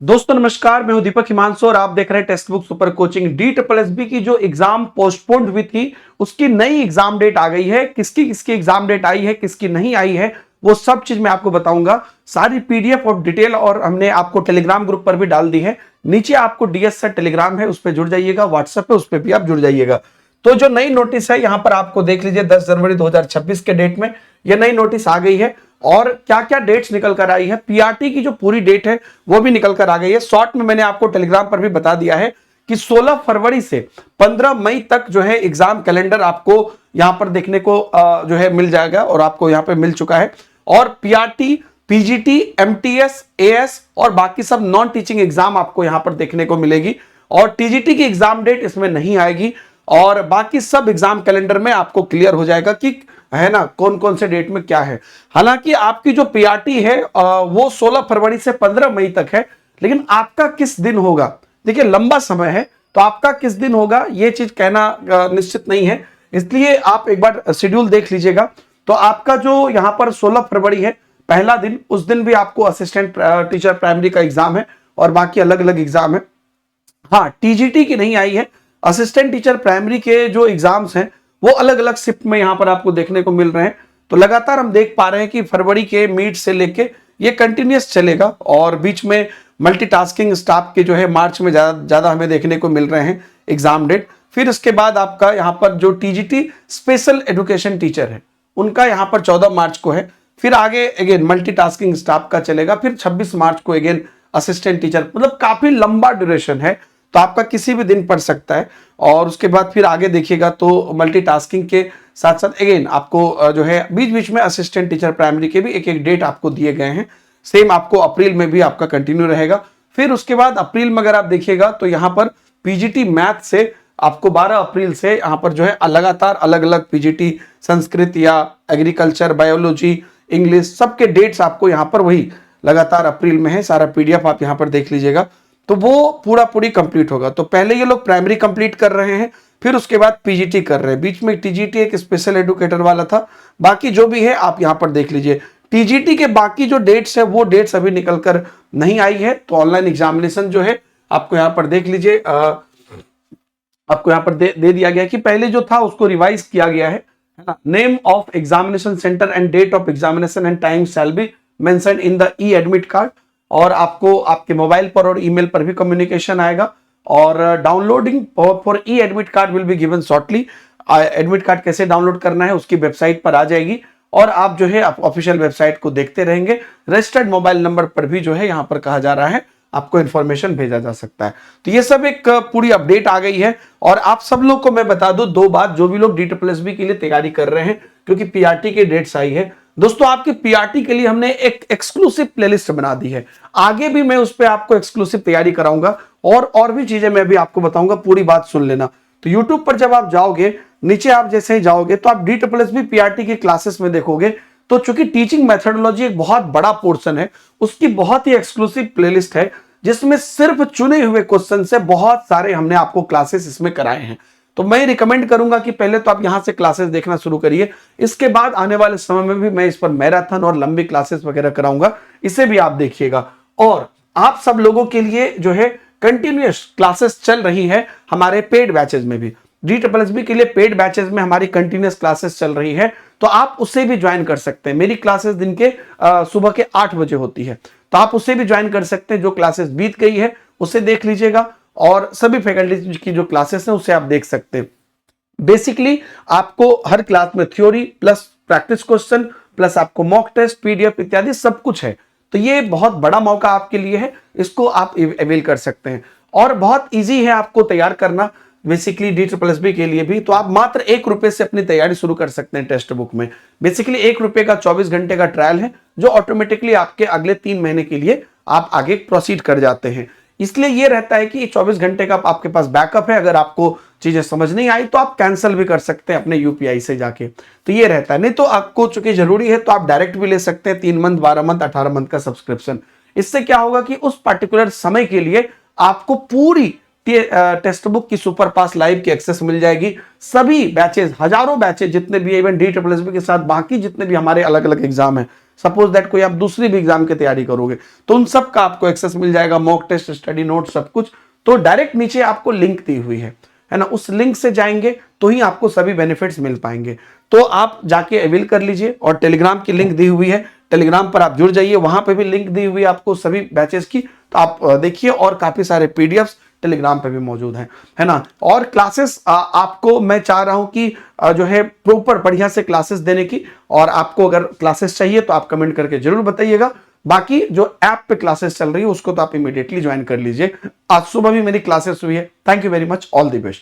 दोस्तों नमस्कार, मैं हूं दीपक हिमांशु और आप देख रहे हैं text book super coaching. DSSB की जो एग्जाम पोस्टपोन्ड हुई थी उसकी नई एग्जाम डेट आ गई है। किसकी किसकी एग्जाम डेट आई है, किसकी नहीं आई है, वो सब चीज मैं आपको बताऊंगा। सारी पीडीएफ और डिटेल और हमने आपको टेलीग्राम ग्रुप पर भी डाल दी है। नीचे आपको DS से टेलीग्राम है, उस पर जुड़ जाइएगा। व्हाट्सएप पे उस पर भी आप जुड़ जाइएगा। तो जो नई नोटिस है यहां पर आपको देख लीजिए, 10 जनवरी 2026 के डेट में यह नई नोटिस आ गई है। और क्या क्या डेट्स निकल कर आई है, पीआरटी की जो पूरी डेट है वो भी निकल कर आ गई है। शॉर्ट में मैंने आपको टेलीग्राम पर भी बता दिया है कि 16 फरवरी से 15 मई तक जो है एग्जाम कैलेंडर आपको यहां पर देखने को जो है मिल जाएगा और आपको यहां पर मिल चुका है। और पीआरटी, पीजीटी, एमटीएस, एएस और बाकी सब नॉन टीचिंग एग्जाम आपको यहां पर देखने को मिलेगी। और टीजीटी की एग्जाम डेट इसमें नहीं आएगी और बाकी सब एग्जाम कैलेंडर में आपको क्लियर हो जाएगा कि है ना कौन कौन से डेट में क्या है। हालांकि आपकी जो पीआरटी है वो 16 फरवरी से 15 मई तक है, लेकिन आपका किस दिन होगा, देखिए लंबा समय है, तो आपका किस दिन होगा ये चीज कहना निश्चित नहीं है। इसलिए आप एक बार शेड्यूल देख लीजिएगा। तो आपका जो यहां पर 16 फरवरी है पहला दिन, उस दिन भी आपको असिस्टेंट टीचर प्राइमरी का एग्जाम है और बाकी अलग अलग एग्जाम है। हाँ, टीजीटी की नहीं आई है। असिस्टेंट टीचर प्राइमरी के जो एग्जाम्स हैं वो अलग अलग शिफ्ट में यहां पर आपको देखने को मिल रहे हैं। तो लगातार हम देख पा रहे हैं कि फरवरी के मिड से लेके ये कंटिन्यूअस चलेगा और बीच में मल्टीटास्किंग स्टाफ के जो है मार्च में ज्यादा हमें देखने को मिल रहे हैं एग्जाम डेट। फिर उसके बाद आपका यहाँ पर जो टीजीटी स्पेशल एजुकेशन टीचर है उनका यहाँ पर 14 मार्च को है। फिर आगे अगेन मल्टीटास्किंग स्टाफ का चलेगा, फिर 26 मार्च को अगेन असिस्टेंट टीचर। मतलब काफी लंबा ड्यूरेशन है, तो आपका किसी भी दिन पड़ सकता है। और उसके बाद फिर आगे देखिएगा तो मल्टीटास्किंग के साथ साथ अगेन आपको जो है बीच बीच में असिस्टेंट टीचर प्राइमरी के भी एक एक डेट आपको दिए गए हैं। सेम आपको अप्रैल में भी आपका कंटिन्यू रहेगा। फिर उसके बाद अप्रैल में अगर आप देखिएगा तो यहाँ पर पीजीटी मैथ से आपको 12 अप्रैल से यहाँ पर जो है लगातार अलग अलग पीजीटी संस्कृत या एग्रीकल्चर, बायोलॉजी, इंग्लिश सबके डेट्स आपको यहाँ पर वही लगातार अप्रैल में है। सारा पीडीएफ आप यहाँ पर देख लीजिएगा, तो वो पूरी कंप्लीट होगा। तो पहले ये लोग प्राइमरी कंप्लीट कर रहे हैं, फिर उसके बाद पीजीटी कर रहे हैं। बीच में टीजीटी एक स्पेशल एजुकेटर वाला था। बाकी जो भी है आप यहां पर देख लीजिए। टीजीटी के बाकी जो डेट्स है वो डेट्स अभी निकल कर नहीं आई है। तो ऑनलाइन एग्जामिनेशन जो है आपको यहां पर देख लीजिए, आपको यहां पर दे दिया गया कि पहले जो था उसको रिवाइज किया गया है ना। Name of examination centre and date of examination and time shall be mention in the e admit card. और आपको आपके मोबाइल पर और ईमेल पर भी कम्युनिकेशन आएगा। और downloading for E admit card will be given shortly. Admit card कैसे डाउनलोड करना है उसकी वेबसाइट पर आ जाएगी और आप जो है ऑफिशियल वेबसाइट को देखते रहेंगे। रजिस्टर्ड मोबाइल नंबर पर भी जो है यहाँ पर कहा जा रहा है आपको इंफॉर्मेशन भेजा जा सकता है। तो ये सब एक पूरी अपडेट आ गई है। और आप सब लोग को मैं बता दूं दो बात, जो भी लोग DSSB के लिए तैयारी कर रहे हैं, क्योंकि पीआरटी की डेट्स आई है दोस्तों। आपकी पीआरटी के लिए हमने एक एक्सक्लूसिव प्लेलिस्ट बना दी है। आगे भी मैं उस पर आपको एक्सक्लूसिव तैयारी कराऊंगा और भी चीजें मैं भी आपको बताऊंगा। पूरी बात सुन लेना। तो यूट्यूब पर जब आप जाओगे, नीचे आप जैसे ही जाओगे तो आप DSSB पीआरटी की क्लासेस में देखोगे। तो चूंकि टीचिंग मेथोडोलॉजी एक बहुत बड़ा पोर्शन है, उसकी बहुत ही एक्सक्लूसिव प्लेलिस्ट है जिसमें सिर्फ चुने हुए क्वेश्चन से बहुत सारे हमने आपको क्लासेस इसमें कराए हैं। तो मैं रिकमेंड करूंगा कि पहले तो आप यहां से क्लासेस देखना शुरू करिए। इसके बाद आने वाले समय में भी मैं इस पर मैराथन और लंबी क्लासेस वगैरह कराऊंगा, इसे भी आप देखिएगा। और आप सब लोगों के लिए जो है कंटिन्यूअस क्लासेस चल रही है हमारे पेड बैचेज में भी। DSSB के लिए पेड बैचेज में हमारी कंटिन्यूअस क्लासेस चल रही है, तो आप उसे भी ज्वाइन कर सकते हैं। मेरी क्लासेस दिन के सुबह के 8 बजे होती है, तो आप उसे भी ज्वाइन कर सकते हैं। जो क्लासेस बीत गई है उसे देख लीजिएगा और सभी फैकल्टी की जो क्लासेस हैं उसे आप देख सकते हैं। बेसिकली आपको हर क्लास में theory plus practice question plus आपको मॉक टेस्ट, पीडीएफ इत्यादि सब कुछ है। तो ये बहुत बड़ा मौका आपके लिए है, इसको आप अवेल कर सकते हैं। और बहुत इजी है आपको तैयार करना बेसिकली DSSB के लिए भी। तो आप मात्र 1 रुपए से अपनी तैयारी शुरू कर सकते हैं टेक्स्ट बुक में। बेसिकली 1 रुपए का 24 घंटे का ट्रायल है, जो ऑटोमेटिकली आपके अगले 3 महीने के लिए आप आगे प्रोसीड कर जाते हैं। इसलिए ये रहता है कि 24 घंटे का आपके पास बैकअप है। अगर आपको चीजें समझ नहीं आई तो आप कैंसिल भी कर सकते हैं अपने यूपीआई से जाके। तो ये रहता है। नहीं तो आपको चूंकि जरूरी है तो आप डायरेक्ट भी ले सकते हैं 3 मंथ, 12 मंथ, 18 मंथ का सब्सक्रिप्शन। इससे क्या होगा कि उस पर्टिकुलर समय के लिए आपको पूरी टेक्स्ट बुक की सुपर पास लाइव की एक्सेस मिल जाएगी। सभी बैचेज, हजारों बैचेज जितने भी, इवन DSSB के साथ बाकी जितने भी हमारे अलग अलग एग्जाम है, सपोज दैट कोई आप दूसरी भी एग्जाम की तैयारी करोगे तो उन सब का आपको एक्सेस मिल जाएगा, मॉक टेस्ट, स्टडी नोट, सब कुछ। तो डायरेक्ट नीचे आपको लिंक दी हुई है ना, उस लिंक से जाएंगे तो ही आपको सभी बेनिफिट्स मिल पाएंगे। तो आप जाके अवेल कर लीजिए। और टेलीग्राम की लिंक दी हुई है, टेलीग्राम पर आप जुड़ जाइए, वहां पे भी लिंक दी हुई है आपको सभी बैचेस की, तो आप देखिए। और काफी सारे पीडीएफ्स टेलीग्राम पे भी मौजूद हैं, है ना। और क्लासेस आपको मैं चाह रहा हूं कि जो है प्रॉपर बढ़िया से क्लासेस देने की। और आपको अगर क्लासेस चाहिए तो आप कमेंट करके जरूर बताइएगा। बाकी जो ऐप पे क्लासेस चल रही है उसको तो आप इमीडिएटली ज्वाइन कर लीजिए। आज सुबह भी मेरी क्लासेस हुई है। Thank you very much, all the best.